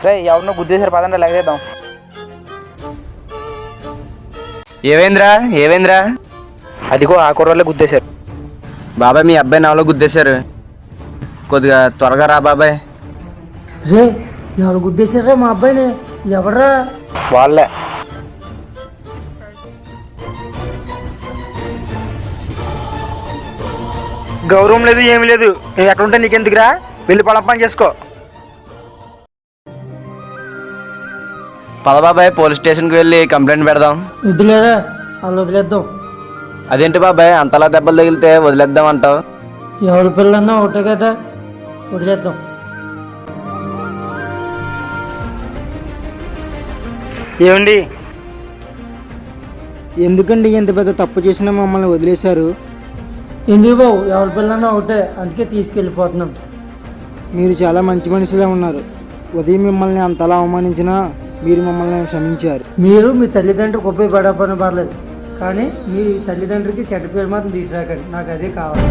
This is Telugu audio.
రే ఎవరినో గుద్దేశారు పదండి లాగేద్దాం. ఏవేంద్రా అదిగో ఆ కుర్రోళ్ళే గుద్దేశారు. బాబాయ్ మీ అబ్బాయి నాలో గుద్దేశారు, కొద్దిగా త్వరగా రా బాబాయ్. రే ఎవరు గుద్దేశారా మా అబ్బాయిని? ఎవడరా? వాళ్ళే. గౌరవం లేదు ఏమి లేదు, నేను ఎక్కడ ఉంటే నీకెందుకురా, వెళ్ళి పొలం పని చేసుకో. పద బాబాయ్ పోలీస్ స్టేషన్కి వెళ్ళి కంప్లైంట్ పెడదాం. వదిలేరా, వాళ్ళు వదిలేద్దాం. అదేంటి బాబాయ్ అంతలా దెబ్బలు తగిలితే వదిలేద్దాం అంటావు? ఎవరి పిల్లన్నా ఒకటే కదా, వదిలేద్దాం. ఏమండి? ఎందుకండి ఇంత పెద్ద తప్పు చేసినా మమ్మల్ని వదిలేశారు? ఎందుకు బాబు, ఎవరి పిల్లన్నా ఒకటే, అందుకే తీసుకెళ్ళిపోతున్నాం. మీరు చాలా మంచి మనిషిలా ఉన్నారు. ఉదయం మిమ్మల్ని అంతలా అవమానించినా మీరు మమ్మల్ని క్షమించారు. మీరు మీ తల్లిదండ్రులకు ఉపయోగపడకపోయినా పర్లేదు, కానీ మీ తల్లిదండ్రులకి చెడ్డ పేరు మాత్రం తీసుకురాకండి, నాకు అదే కావాలి.